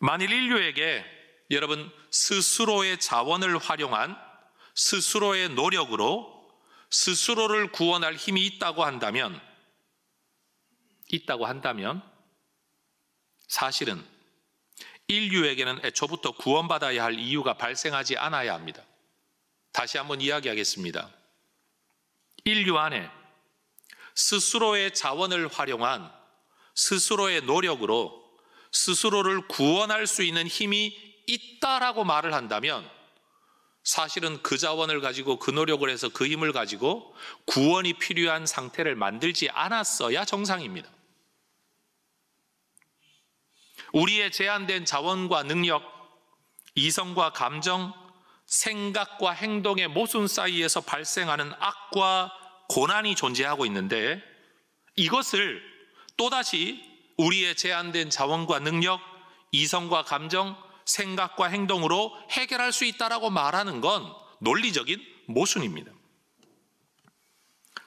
만일 인류에게 여러분 스스로의 자원을 활용한 스스로의 노력으로 스스로를 구원할 힘이 있다고 한다면 사실은 인류에게는 애초부터 구원받아야 할 이유가 발생하지 않아야 합니다. 다시 한번 이야기하겠습니다. 인류 안에 스스로의 자원을 활용한 스스로의 노력으로 스스로를 구원할 수 있는 힘이 있다라고 말을 한다면 사실은 그 자원을 가지고 그 노력을 해서 그 힘을 가지고 구원이 필요한 상태를 만들지 않았어야 정상입니다. 우리의 제한된 자원과 능력, 이성과 감정, 생각과 행동의 모순 사이에서 발생하는 악과 고난이 존재하고 있는데 이것을 또다시 우리의 제한된 자원과 능력, 이성과 감정, 생각과 행동으로 해결할 수 있다라고 말하는 건 논리적인 모순입니다.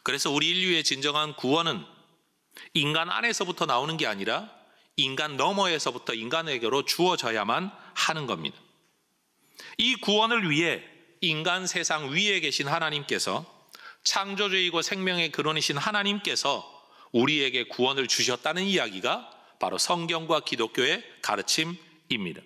그래서 우리 인류의 진정한 구원은 인간 안에서부터 나오는 게 아니라 인간 너머에서부터 인간에게로 주어져야만 하는 겁니다. 이 구원을 위해 인간 세상 위에 계신 하나님께서 창조주이고 생명의 근원이신 하나님께서 우리에게 구원을 주셨다는 이야기가 바로 성경과 기독교의 가르침입니다.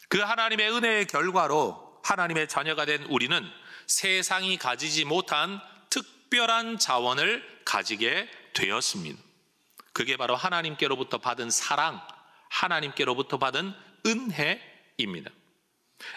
그 하나님의 은혜의 결과로 하나님의 자녀가 된 우리는 세상이 가지지 못한 특별한 자원을 가지게 되었습니다. 그게 바로 하나님께로부터 받은 사랑, 하나님께로부터 받은 은혜입니다.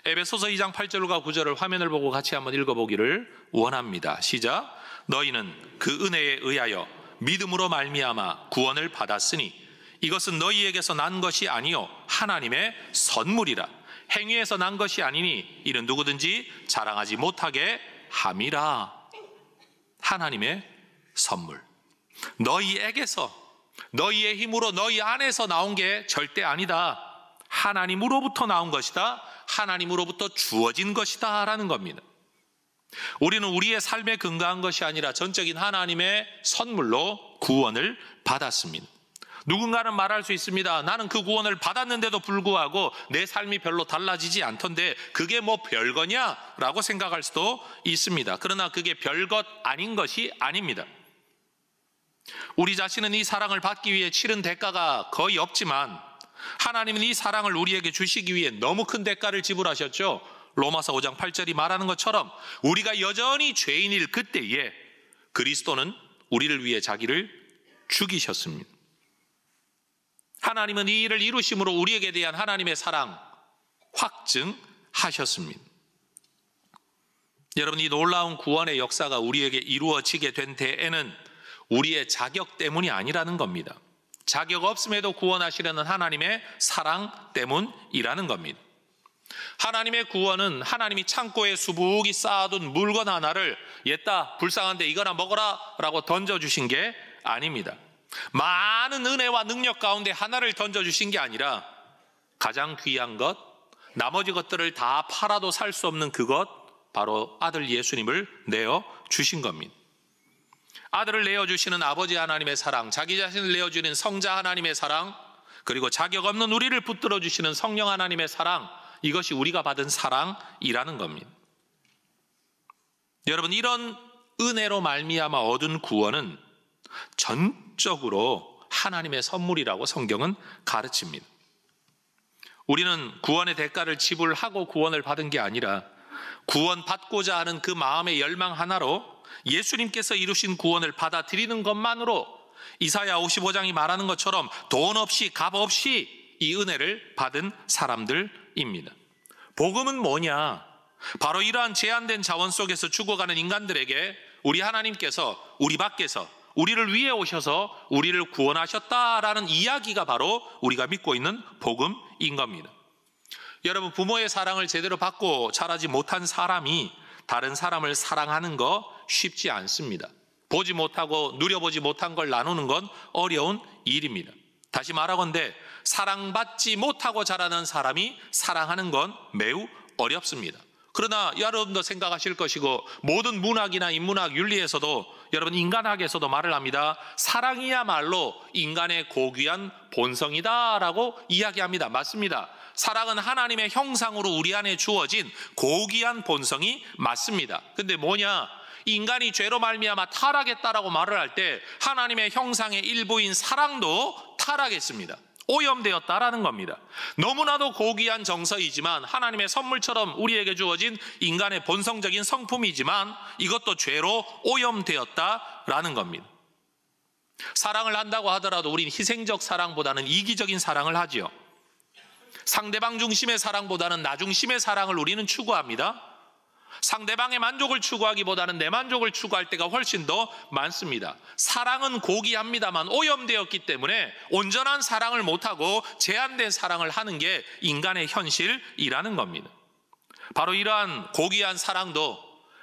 에베소서 2장 8절과 9절을 화면을 보고 같이 한번 읽어보기를 원합니다. 시작. 너희는 그 은혜에 의하여 믿음으로 말미암아 구원을 받았으니 이것은 너희에게서 난 것이 아니요 하나님의 선물이라. 행위에서 난 것이 아니니 이는 누구든지 자랑하지 못하게 함이라. 하나님의 선물. 너희에게서, 너희의 힘으로 너희 안에서 나온 게 절대 아니다. 하나님으로부터 나온 것이다. 하나님으로부터 주어진 것이다 라는 겁니다. 우리는 우리의 삶에 근거한 것이 아니라 전적인 하나님의 선물로 구원을 받았습니다. 누군가는 말할 수 있습니다. 나는 그 구원을 받았는데도 불구하고 내 삶이 별로 달라지지 않던데 그게 뭐 별거냐? 라고 생각할 수도 있습니다. 그러나 그게 별것 아닌 것이 아닙니다. 우리 자신은 이 사랑을 받기 위해 치른 대가가 거의 없지만 하나님은 이 사랑을 우리에게 주시기 위해 너무 큰 대가를 지불하셨죠. 로마서 5장 8절이 말하는 것처럼 우리가 여전히 죄인일 그때에 그리스도는 우리를 위해 자기를 죽이셨습니다. 하나님은 이 일을 이루심으로 우리에게 대한 하나님의 사랑 확증하셨습니다. 여러분, 이 놀라운 구원의 역사가 우리에게 이루어지게 된 데에는 우리의 자격 때문이 아니라는 겁니다. 자격 없음에도 구원하시려는 하나님의 사랑 때문이라는 겁니다. 하나님의 구원은 하나님이 창고에 수북이 쌓아둔 물건 하나를 얘다 불쌍한데 이거나 먹어라 라고 던져주신 게 아닙니다. 많은 은혜와 능력 가운데 하나를 던져주신 게 아니라 가장 귀한 것, 나머지 것들을 다 팔아도 살 수 없는 그것, 바로 아들 예수님을 내어주신 겁니다. 아들을 내어주시는 아버지 하나님의 사랑, 자기 자신을 내어주는 성자 하나님의 사랑, 그리고 자격 없는 우리를 붙들어 주시는 성령 하나님의 사랑, 이것이 우리가 받은 사랑이라는 겁니다. 여러분, 이런 은혜로 말미암아 얻은 구원은 전적으로 하나님의 선물이라고 성경은 가르칩니다. 우리는 구원의 대가를 지불하고 구원을 받은 게 아니라 구원받고자 하는 그 마음의 열망 하나로 예수님께서 이루신 구원을 받아들이는 것만으로 이사야 55장이 말하는 것처럼 돈 없이 값 없이 이 은혜를 받은 사람들입니다. 복음은 뭐냐? 바로 이러한 제한된 자원 속에서 죽어가는 인간들에게 우리 하나님께서 우리 밖에서 우리를 위해 오셔서 우리를 구원하셨다라는 이야기가 바로 우리가 믿고 있는 복음인 겁니다. 여러분, 부모의 사랑을 제대로 받고 자라지 못한 사람이 다른 사람을 사랑하는 거 쉽지 않습니다. 보지 못하고 누려보지 못한 걸 나누는 건 어려운 일입니다. 다시 말하건대 사랑받지 못하고 자라는 사람이 사랑하는 건 매우 어렵습니다. 그러나 여러분도 생각하실 것이고 모든 문학이나 인문학 윤리에서도 여러분 인간학에서도 말을 합니다. 사랑이야말로 인간의 고귀한 본성이다라고 이야기합니다. 맞습니다. 사랑은 하나님의 형상으로 우리 안에 주어진 고귀한 본성이 맞습니다. 근데 뭐냐? 인간이 죄로 말미암아 타락했다라고 말을 할 때 하나님의 형상의 일부인 사랑도 타락했습니다. 오염되었다라는 겁니다. 너무나도 고귀한 정서이지만 하나님의 선물처럼 우리에게 주어진 인간의 본성적인 성품이지만 이것도 죄로 오염되었다라는 겁니다. 사랑을 한다고 하더라도 우린 희생적 사랑보다는 이기적인 사랑을 하지요. 상대방 중심의 사랑보다는 나 중심의 사랑을 우리는 추구합니다. 상대방의 만족을 추구하기보다는 내 만족을 추구할 때가 훨씬 더 많습니다. 사랑은 고귀합니다만 오염되었기 때문에 온전한 사랑을 못하고 제한된 사랑을 하는 게 인간의 현실이라는 겁니다. 바로 이러한 고귀한 사랑도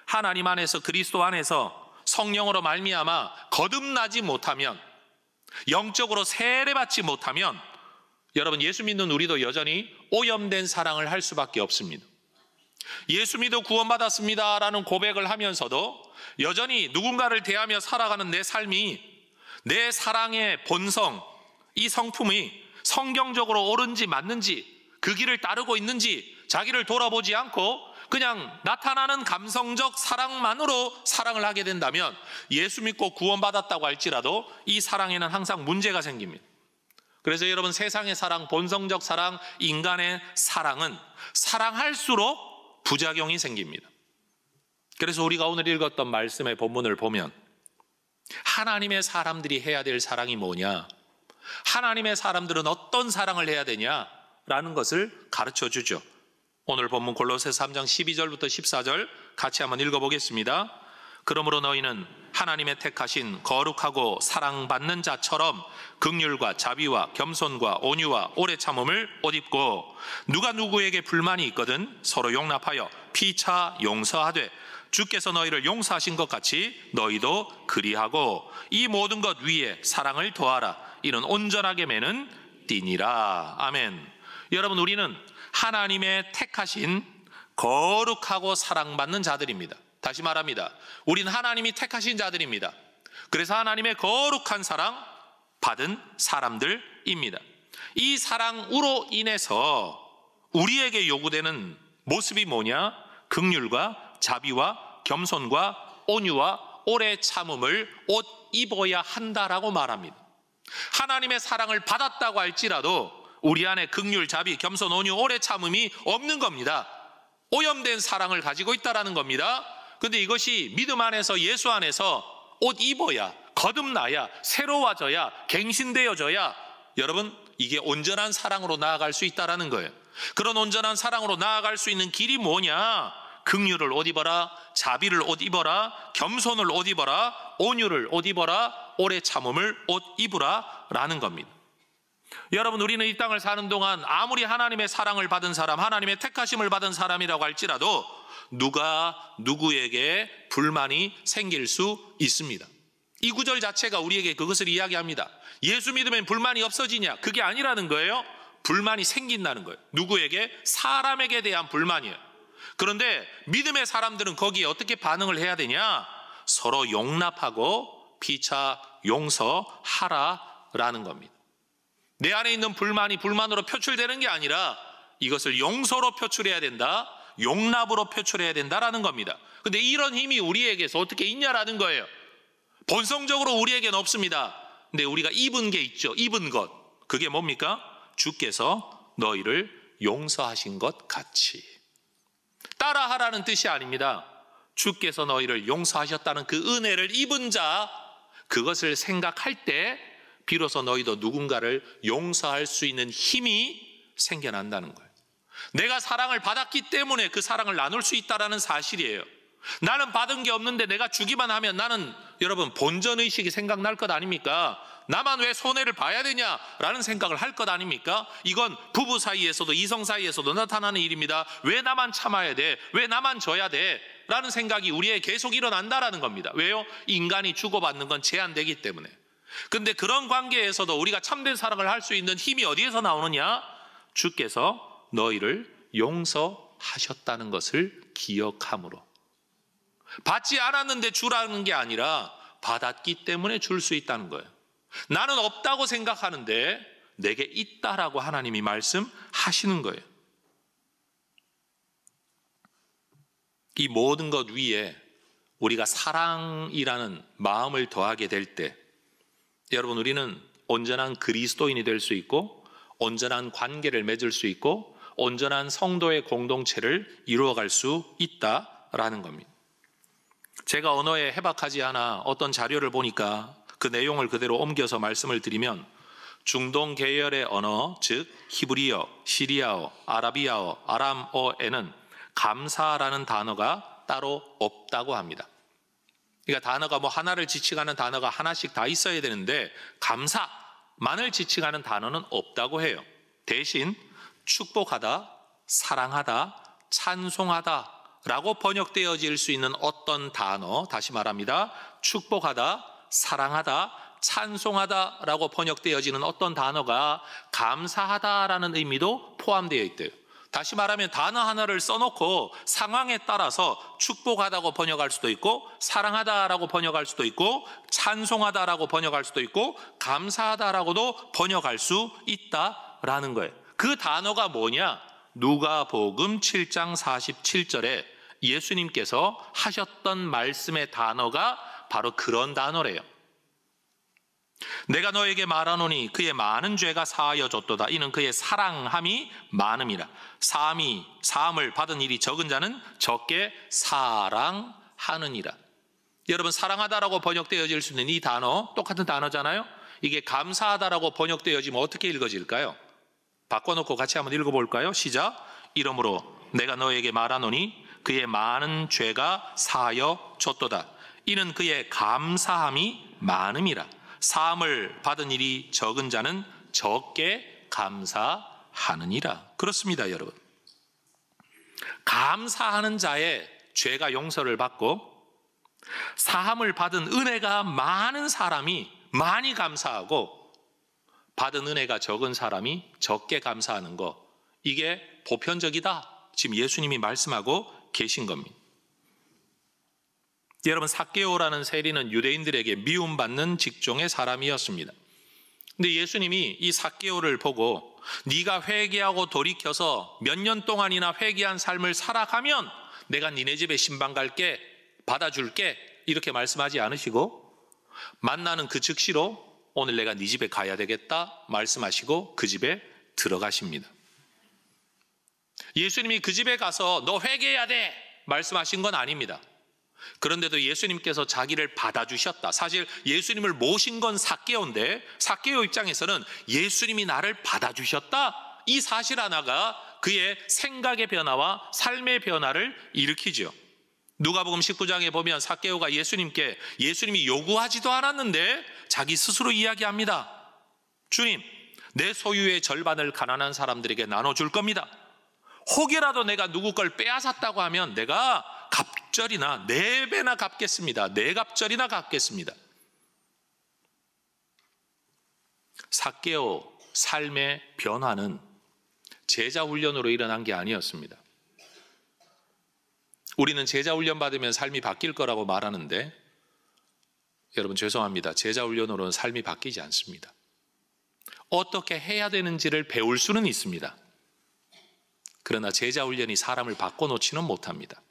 하나님 안에서 그리스도 안에서 성령으로 말미암아 거듭나지 못하면, 영적으로 세례받지 못하면 여러분 예수 믿는 우리도 여전히 오염된 사랑을 할 수밖에 없습니다. 예수 믿어 구원받았습니다 라는 고백을 하면서도 여전히 누군가를 대하며 살아가는 내 삶이, 내 사랑의 본성, 이 성품이 성경적으로 옳은지 맞는지, 그 길을 따르고 있는지 자기를 돌아보지 않고 그냥 나타나는 감성적 사랑만으로 사랑을 하게 된다면 예수 믿고 구원받았다고 할지라도 이 사랑에는 항상 문제가 생깁니다. 그래서 여러분 세상의 사랑, 본성적 사랑, 인간의 사랑은 사랑할수록 부작용이 생깁니다. 그래서 우리가 오늘 읽었던 말씀의 본문을 보면 하나님의 사람들이 해야 될 사랑이 뭐냐, 하나님의 사람들은 어떤 사랑을 해야 되냐라는 것을 가르쳐 주죠. 오늘 본문 골로새서 3장 12절부터 14절 같이 한번 읽어보겠습니다. 그러므로 너희는 하나님의 택하신 거룩하고 사랑받는 자처럼 긍휼과 자비와 겸손과 온유와 오래 참음을 옷 입고, 누가 누구에게 불만이 있거든 서로 용납하여 피차 용서하되 주께서 너희를 용서하신 것 같이 너희도 그리하고 이 모든 것 위에 사랑을 더하라. 이는 온전하게 매는 띠니라. 아멘. 여러분 우리는 하나님의 택하신 거룩하고 사랑받는 자들입니다. 다시 말합니다. 우린 하나님이 택하신 자들입니다. 그래서 하나님의 거룩한 사랑 받은 사람들입니다. 이 사랑으로 인해서 우리에게 요구되는 모습이 뭐냐? 긍휼과 자비와 겸손과 온유와 오래 참음을 옷 입어야 한다라고 말합니다. 하나님의 사랑을 받았다고 할지라도 우리 안에 긍휼, 자비, 겸손, 온유, 오래 참음이 없는 겁니다. 오염된 사랑을 가지고 있다라는 겁니다. 근데 이것이 믿음 안에서, 예수 안에서 옷 입어야, 거듭나야, 새로워져야, 갱신되어져야 여러분 이게 온전한 사랑으로 나아갈 수 있다라는 거예요. 그런 온전한 사랑으로 나아갈 수 있는 길이 뭐냐? 긍휼을 옷 입어라, 자비를 옷 입어라, 겸손을 옷 입어라, 온유를 옷 입어라, 오래 참음을 옷 입으라 라는 겁니다. 여러분 우리는 이 땅을 사는 동안 아무리 하나님의 사랑을 받은 사람, 하나님의 택하심을 받은 사람이라고 할지라도 누가 누구에게 불만이 생길 수 있습니다. 이 구절 자체가 우리에게 그것을 이야기합니다. 예수 믿으면 불만이 없어지냐? 그게 아니라는 거예요. 불만이 생긴다는 거예요. 누구에게? 사람에게 대한 불만이에요. 그런데 믿음의 사람들은 거기에 어떻게 반응을 해야 되냐? 서로 용납하고 피차 용서하라라는 겁니다. 내 안에 있는 불만이 불만으로 표출되는 게 아니라 이것을 용서로 표출해야 된다, 용납으로 표출해야 된다라는 겁니다. 근데 이런 힘이 우리에게서 어떻게 있냐라는 거예요. 본성적으로 우리에게는 없습니다. 근데 우리가 입은 게 있죠. 입은 것. 그게 뭡니까? 주께서 너희를 용서하신 것 같이. 따라하라는 뜻이 아닙니다. 주께서 너희를 용서하셨다는 그 은혜를 입은 자, 그것을 생각할 때 비로소 너희도 누군가를 용서할 수 있는 힘이 생겨난다는 거예요. 내가 사랑을 받았기 때문에 그 사랑을 나눌 수 있다는 사실이에요. 나는 받은 게 없는데 내가 주기만 하면 나는 여러분 본전의식이 생각날 것 아닙니까? 나만 왜 손해를 봐야 되냐라는 생각을 할 것 아닙니까? 이건 부부 사이에서도 이성 사이에서도 나타나는 일입니다. 왜 나만 참아야 돼? 왜 나만 져야 돼? 라는 생각이 우리에 계속 일어난다라는 겁니다. 왜요? 인간이 주고받는 건 제한되기 때문에. 근데 그런 관계에서도 우리가 참된 사랑을 할 수 있는 힘이 어디에서 나오느냐? 주께서 너희를 용서하셨다는 것을 기억함으로. 받지 않았는데 주라는 게 아니라 받았기 때문에 줄 수 있다는 거예요. 나는 없다고 생각하는데 내게 있다라고 하나님이 말씀하시는 거예요. 이 모든 것 위에 우리가 사랑이라는 마음을 더하게 될 때, 여러분, 우리는 온전한 그리스도인이 될 수 있고, 온전한 관계를 맺을 수 있고, 온전한 성도의 공동체를 이루어갈 수 있다라는 겁니다. 제가 언어에 해박하지 않아 어떤 자료를 보니까 그 내용을 그대로 옮겨서 말씀을 드리면, 중동 계열의 언어, 즉 히브리어, 시리아어, 아라비아어, 아람어에는 감사라는 단어가 따로 없다고 합니다. 그러니까 단어가 뭐 하나를 지칭하는 단어가 하나씩 다 있어야 되는데 감사만을 지칭하는 단어는 없다고 해요. 대신 축복하다, 사랑하다, 찬송하다 라고 번역되어질 수 있는 어떤 단어, 다시 말합니다. 축복하다, 사랑하다, 찬송하다 라고 번역되어지는 어떤 단어가 감사하다라는 의미도 포함되어 있대요. 다시 말하면 단어 하나를 써놓고 상황에 따라서 축복하다고 번역할 수도 있고, 사랑하다라고 번역할 수도 있고, 찬송하다라고 번역할 수도 있고, 감사하다라고도 번역할 수 있다라는 거예요. 그 단어가 뭐냐? 누가복음 7장 47절에 예수님께서 하셨던 말씀의 단어가 바로 그런 단어래요. 내가 너에게 말하노니 그의 많은 죄가 사하여 줬도다. 이는 그의 사랑함이 많음이라. 사함을 받은 일이 적은 자는 적게 사랑하느니라. 여러분, 사랑하다라고 번역되어질 수 있는 이 단어, 똑같은 단어잖아요. 이게 감사하다라고 번역되어지면 어떻게 읽어질까요? 바꿔놓고 같이 한번 읽어볼까요? 시작. 이러므로 내가 너에게 말하노니 그의 많은 죄가 사하여 줬도다. 이는 그의 감사함이 많음이라. 사함을 받은 일이 적은 자는 적게 감사하느니라. 그렇습니다, 여러분. 감사하는 자의 죄가 용서를 받고, 사함을 받은 은혜가 많은 사람이 많이 감사하고, 받은 은혜가 적은 사람이 적게 감사하는 것, 이게 보편적이다. 지금 예수님이 말씀하고 계신 겁니다. 여러분, 삭개오라는 세리는 유대인들에게 미움받는 직종의 사람이었습니다. 근데 예수님이 이 삭개오를 보고 네가 회개하고 돌이켜서 몇 년 동안이나 회개한 삶을 살아가면 내가 니네 집에 신방 갈게, 받아줄게, 이렇게 말씀하지 않으시고, 만나는 그 즉시로 오늘 내가 네 집에 가야 되겠다 말씀하시고 그 집에 들어가십니다. 예수님이 그 집에 가서 너 회개해야 돼 말씀하신 건 아닙니다. 그런데도 예수님께서 자기를 받아주셨다. 사실 예수님을 모신 건 삭개오인데, 삭개오 입장에서는 예수님이 나를 받아주셨다, 이 사실 하나가 그의 생각의 변화와 삶의 변화를 일으키죠. 누가복음 19장에 보면 삭개오가 예수님이 요구하지도 않았는데 자기 스스로 이야기합니다. 주님, 내 소유의 절반을 가난한 사람들에게 나눠줄 겁니다. 혹이라도 내가 누구 걸 빼앗았다고 하면 내가 갑절이나 4배나 갚겠습니다. 4갑절이나 갚겠습니다. 삭개오 삶의 변화는 제자 훈련으로 일어난 게 아니었습니다. 우리는 제자 훈련 받으면 삶이 바뀔 거라고 말하는데, 여러분 죄송합니다. 제자 훈련으로는 삶이 바뀌지 않습니다. 어떻게 해야 되는지를 배울 수는 있습니다. 그러나 제자 훈련이 사람을 바꿔놓지는 못합니다.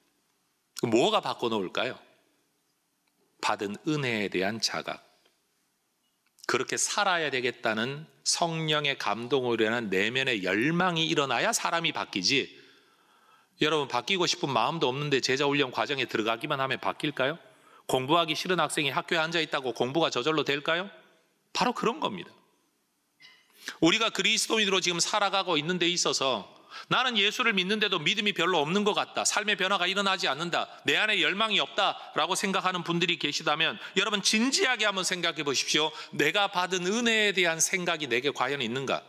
뭐가 바꿔놓을까요? 받은 은혜에 대한 자각, 그렇게 살아야 되겠다는 성령의 감동으로 인한 내면의 열망이 일어나야 사람이 바뀌지, 여러분 바뀌고 싶은 마음도 없는데 제자 훈련 과정에 들어가기만 하면 바뀔까요? 공부하기 싫은 학생이 학교에 앉아있다고 공부가 저절로 될까요? 바로 그런 겁니다. 우리가 그리스도인으로 지금 살아가고 있는 데 있어서 나는 예수를 믿는데도 믿음이 별로 없는 것 같다, 삶의 변화가 일어나지 않는다, 내 안에 열망이 없다라고 생각하는 분들이 계시다면 여러분 진지하게 한번 생각해 보십시오. 내가 받은 은혜에 대한 생각이 내게 과연 있는가?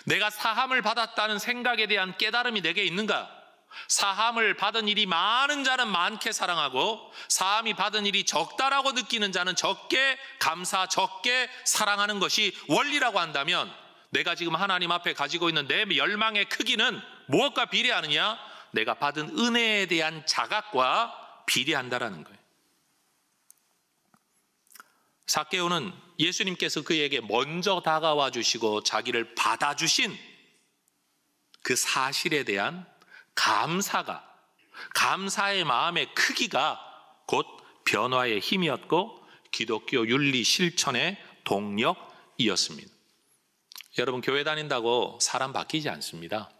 내가 사함을 받았다는 생각에 대한 깨달음이 내게 있는가? 사함을 받은 일이 많은 자는 많게 사랑하고, 사함이 받은 일이 적다라고 느끼는 자는 적게 감사, 적게 사랑하는 것이 원리라고 한다면, 내가 지금 하나님 앞에 가지고 있는 내 열망의 크기는 무엇과 비례하느냐? 내가 받은 은혜에 대한 자각과 비례한다라는 거예요. 삭개오는 예수님께서 그에게 먼저 다가와 주시고 자기를 받아주신 그 사실에 대한 감사의 마음의 크기가 곧 변화의 힘이었고 기독교 윤리 실천의 동력이었습니다. 여러분, 교회 다닌다고 사람 바뀌지 않습니다.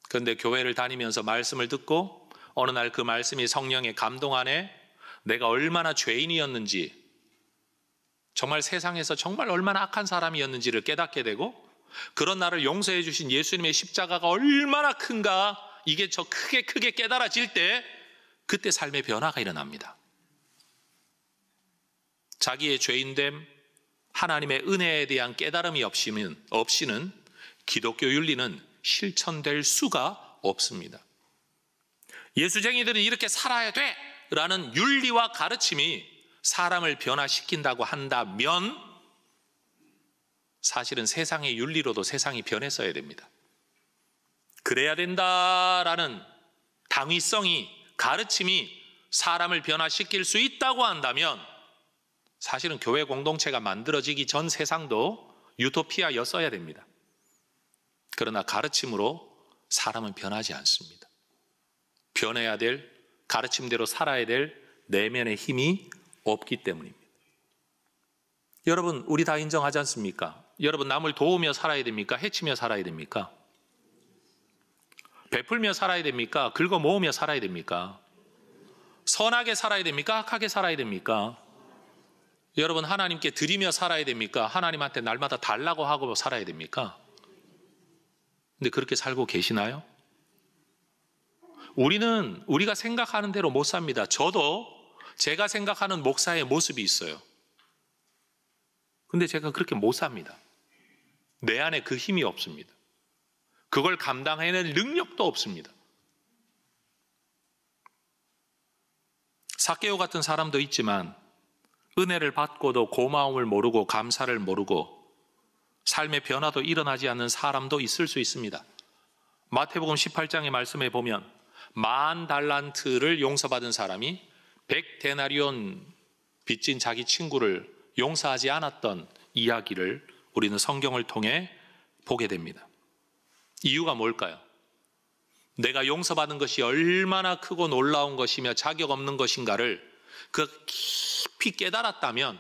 그런데 교회를 다니면서 말씀을 듣고 어느 날 그 말씀이 성령의 감동 안에 내가 얼마나 죄인이었는지, 정말 세상에서 정말 얼마나 악한 사람이었는지를 깨닫게 되고, 그런 나를 용서해 주신 예수님의 십자가가 얼마나 큰가, 이게 저 크게 깨달아질 때 그때 삶의 변화가 일어납니다. 자기의 죄인됨, 하나님의 은혜에 대한 깨달음이 없이는 기독교 윤리는 실천될 수가 없습니다. 예수쟁이들은 이렇게 살아야 돼 라는 윤리와 가르침이 사람을 변화시킨다고 한다면 사실은 세상의 윤리로도 세상이 변했어야 됩니다. 그래야 된다라는 당위성이, 가르침이 사람을 변화시킬 수 있다고 한다면 사실은 교회 공동체가 만들어지기 전 세상도 유토피아였어야 됩니다. 그러나 가르침으로 사람은 변하지 않습니다. 변해야 될, 가르침대로 살아야 될 내면의 힘이 없기 때문입니다. 여러분, 우리 다 인정하지 않습니까? 여러분, 남을 도우며 살아야 됩니까? 해치며 살아야 됩니까? 베풀며 살아야 됩니까? 긁어 모으며 살아야 됩니까? 선하게 살아야 됩니까? 악하게 살아야 됩니까? 여러분, 하나님께 드리며 살아야 됩니까? 하나님한테 날마다 달라고 하고 살아야 됩니까? 근데 그렇게 살고 계시나요? 우리가 생각하는 대로 못 삽니다. 저도 제가 생각하는 목사의 모습이 있어요. 근데 제가 그렇게 못 삽니다. 내 안에 그 힘이 없습니다. 그걸 감당해낼 능력도 없습니다. 삭개오 같은 사람도 있지만 은혜를 받고도 고마움을 모르고 감사를 모르고 삶의 변화도 일어나지 않는 사람도 있을 수 있습니다. 마태복음 18장의 말씀에 보면 10,000달란트를 용서받은 사람이 100데나리온 빚진 자기 친구를 용서하지 않았던 이야기를 우리는 성경을 통해 보게 됩니다. 이유가 뭘까요? 내가 용서받은 것이 얼마나 크고 놀라운 것이며 자격 없는 것인가를 깊이 깨달았다면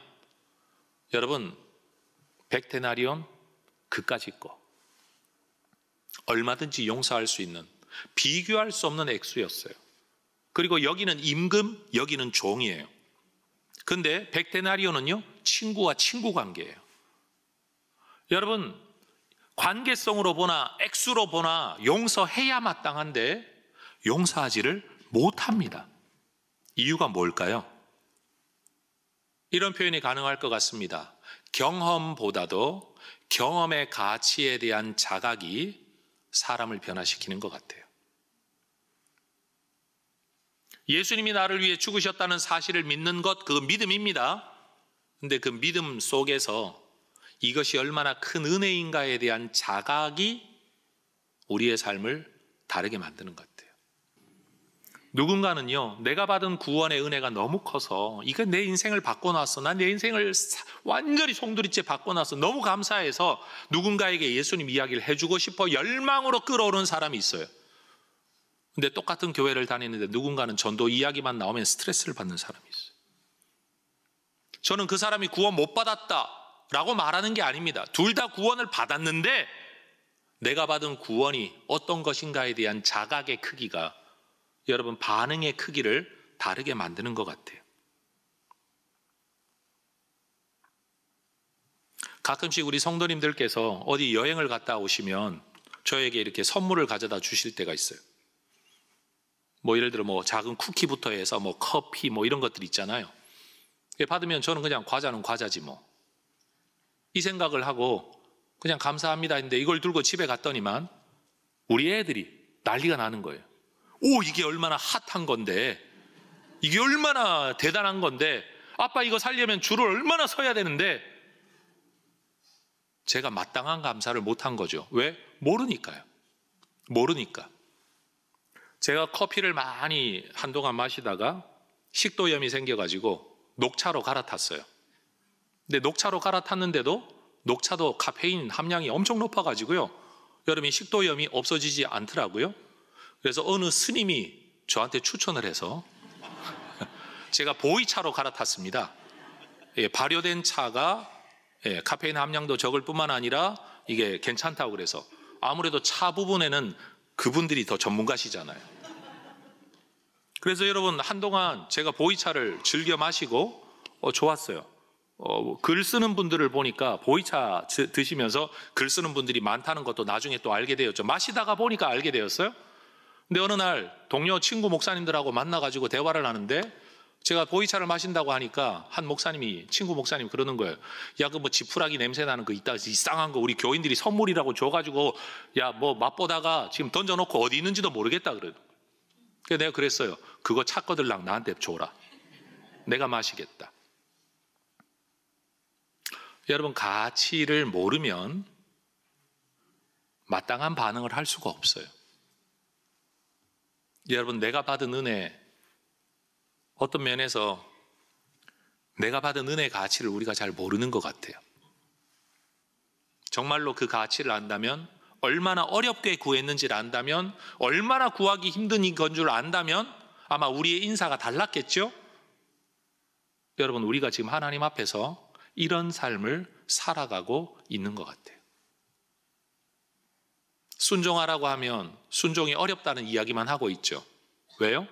여러분, 100데나리온 그까짓 거 얼마든지 용서할 수 있는, 비교할 수 없는 액수였어요. 그리고 여기는 임금, 여기는 종이에요. 근데 100데나리온은요 친구와 친구 관계예요. 여러분, 관계성으로 보나 액수로 보나 용서해야 마땅한데 용서하지를 못합니다. 이유가 뭘까요? 이런 표현이 가능할 것 같습니다. 경험보다도 경험의 가치에 대한 자각이 사람을 변화시키는 것 같아요. 예수님이 나를 위해 죽으셨다는 사실을 믿는 것, 그건 믿음입니다. 근데 그 믿음 속에서 이것이 얼마나 큰 은혜인가에 대한 자각이 우리의 삶을 다르게 만드는 것 같아요. 누군가는요, 내가 받은 구원의 은혜가 너무 커서 이거 내 인생을 바꿔놨어, 난 내 인생을 완전히 송두리째 바꿔놨어, 너무 감사해서 누군가에게 예수님 이야기를 해주고 싶어 열망으로 끌어오르는 사람이 있어요. 근데 똑같은 교회를 다니는데 누군가는 전도 이야기만 나오면 스트레스를 받는 사람이 있어요. 저는 그 사람이 구원 못 받았다 라고 말하는 게 아닙니다. 둘 다 구원을 받았는데 내가 받은 구원이 어떤 것인가에 대한 자각의 크기가 여러분 반응의 크기를 다르게 만드는 것 같아요. 가끔씩 우리 성도님들께서 어디 여행을 갔다 오시면 저에게 이렇게 선물을 가져다 주실 때가 있어요. 뭐 예를 들어 뭐 작은 쿠키부터 해서 뭐 커피 뭐 이런 것들 있잖아요. 받으면 저는 그냥 과자는 과자지 뭐 이 생각을 하고 그냥 감사합니다 했는데 이걸 들고 집에 갔더니만 우리 애들이 난리가 나는 거예요. 오, 이게 얼마나 핫한 건데, 이게 얼마나 대단한 건데, 아빠 이거 살려면 줄을 얼마나 서야 되는데, 제가 마땅한 감사를 못한 거죠. 왜? 모르니까요. 모르니까. 제가 커피를 많이 한동안 마시다가 식도염이 생겨가지고 녹차로 갈아탔어요. 근데 녹차로 갈아탔는데도 녹차도 카페인 함량이 엄청 높아가지고요, 여러분 식도염이 없어지지 않더라고요. 그래서 어느 스님이 저한테 추천을 해서 제가 보이차로 갈아탔습니다. 발효된 차가 카페인 함량도 적을 뿐만 아니라 이게 괜찮다고 그래서, 아무래도 차 부분에는 그분들이 더 전문가시잖아요. 그래서 여러분 한동안 제가 보이차를 즐겨 마시고 좋았어요. 글 쓰는 분들을 보니까 보이차 드시면서 글 쓰는 분들이 많다는 것도 나중에 또 알게 되었죠. 마시다가 보니까 알게 되었어요. 근데 어느 날 동료 친구 목사님들하고 만나가지고 대화를 하는데, 제가 보이차를 마신다고 하니까 한 목사님이, 친구 목사님이 그러는 거예요. 야, 그 뭐 지푸라기 냄새 나는 거 있다, 이상한 거 우리 교인들이 선물이라고 줘가지고 야, 뭐 맛보다가 지금 던져놓고 어디 있는지도 모르겠다 그래요. 그래서 내가 그랬어요. 그거 찾거들랑 나한테 줘라. 내가 마시겠다. 여러분, 가치를 모르면 마땅한 반응을 할 수가 없어요. 여러분, 내가 받은 은혜, 어떤 면에서 내가 받은 은혜의 가치를 우리가 잘 모르는 것 같아요. 정말로 그 가치를 안다면, 얼마나 어렵게 구했는지를 안다면, 얼마나 구하기 힘든 건 줄 안다면 아마 우리의 인사가 달랐겠죠? 여러분, 우리가 지금 하나님 앞에서 이런 삶을 살아가고 있는 것 같아요. 순종하라고 하면 순종이 어렵다는 이야기만 하고 있죠. 왜요?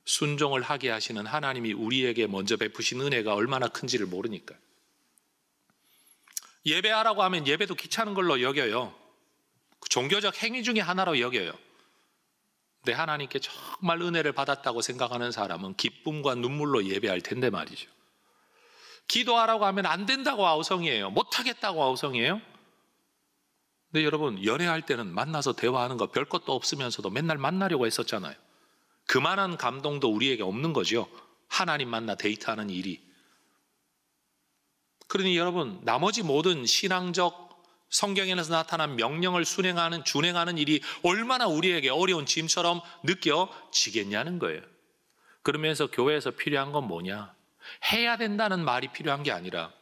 순종을 하게 하시는 하나님이 우리에게 먼저 베푸신 은혜가 얼마나 큰지를 모르니까요. 예배하라고 하면 예배도 귀찮은 걸로 여겨요. 종교적 행위 중에 하나로 여겨요. 근데 하나님께 정말 은혜를 받았다고 생각하는 사람은 기쁨과 눈물로 예배할 텐데 말이죠. 기도하라고 하면 안 된다고 아우성이에요. 못하겠다고 아우성이에요. 근데 여러분, 연애할 때는 만나서 대화하는 거 별 것도 없으면서도 맨날 만나려고 했었잖아요. 그만한 감동도 우리에게 없는 거죠. 하나님 만나 데이트하는 일이. 그러니 여러분, 나머지 모든 신앙적 성경에서 나타난 명령을 준행하는 일이 얼마나 우리에게 어려운 짐처럼 느껴지겠냐는 거예요. 그러면서 교회에서 필요한 건 뭐냐? 해야 된다는 말이 필요한 게 아니라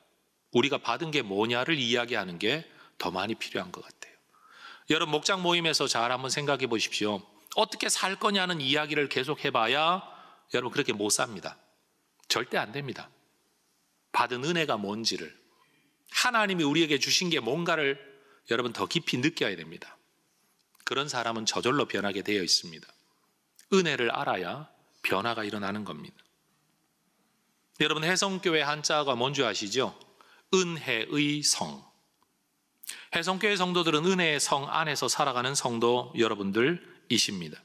우리가 받은 게 뭐냐를 이야기하는 게 더 많이 필요한 것 같아요. 여러분, 목장 모임에서 잘 한번 생각해 보십시오. 어떻게 살 거냐는 이야기를 계속 해봐야 여러분 그렇게 못 삽니다. 절대 안 됩니다. 받은 은혜가 뭔지를, 하나님이 우리에게 주신 게 뭔가를 여러분 더 깊이 느껴야 됩니다. 그런 사람은 저절로 변하게 되어 있습니다. 은혜를 알아야 변화가 일어나는 겁니다. 여러분, 해성교회 한자가 뭔지 아시죠? 은혜의 성. 해성교회 성도들은 은혜의 성 안에서 살아가는 성도 여러분들이십니다.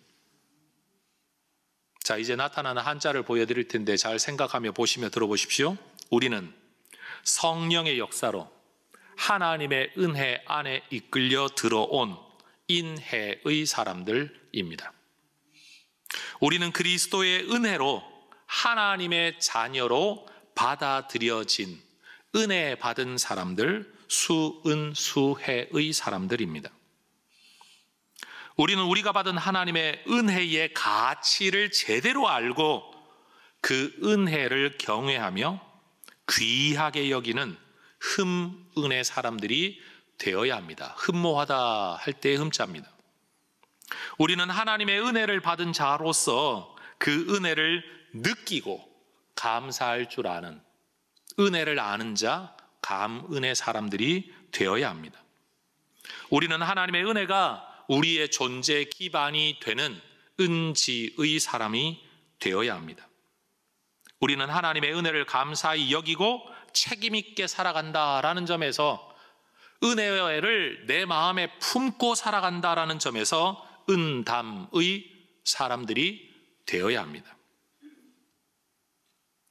자, 이제 나타나는 한자를 보여드릴 텐데 잘 생각하며 보시며 들어보십시오. 우리는 성령의 역사로 하나님의 은혜 안에 이끌려 들어온 인혜의 사람들입니다. 우리는 그리스도의 은혜로 하나님의 자녀로 받아들여진 은혜 받은 사람들, 수은수혜의 사람들입니다. 우리는 우리가 받은 하나님의 은혜의 가치를 제대로 알고 그 은혜를 경외하며 귀하게 여기는 흠은혜 사람들이 되어야 합니다. 흠모하다 할 때의 흠자입니다. 우리는 하나님의 은혜를 받은 자로서 그 은혜를 느끼고 감사할 줄 아는, 은혜를 아는 자, 감은혜 사람들이 되어야 합니다. 우리는 하나님의 은혜가 우리의 존재 기반이 되는 은지의 사람이 되어야 합니다. 우리는 하나님의 은혜를 감사히 여기고 책임 있게 살아간다라는 점에서, 은혜를 내 마음에 품고 살아간다라는 점에서 은담의 사람들이 되어야 합니다.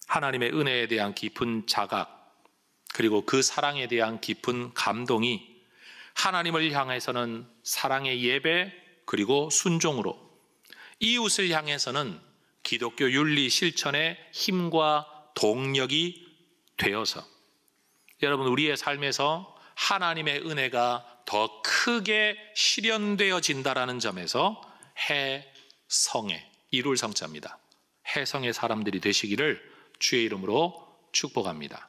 하나님의 은혜에 대한 깊은 자각, 그리고 그 사랑에 대한 깊은 감동이 하나님을 향해서는 사랑의 예배, 그리고 순종으로, 이웃을 향해서는 기독교 윤리 실천의 힘과 동력이 되어서 여러분, 우리의 삶에서 하나님의 은혜가 더 크게 실현되어진다라는 점에서 해 성에, 이룰 성자입니다. 해성의 사람들이 되시기를 주의 이름으로 축복합니다.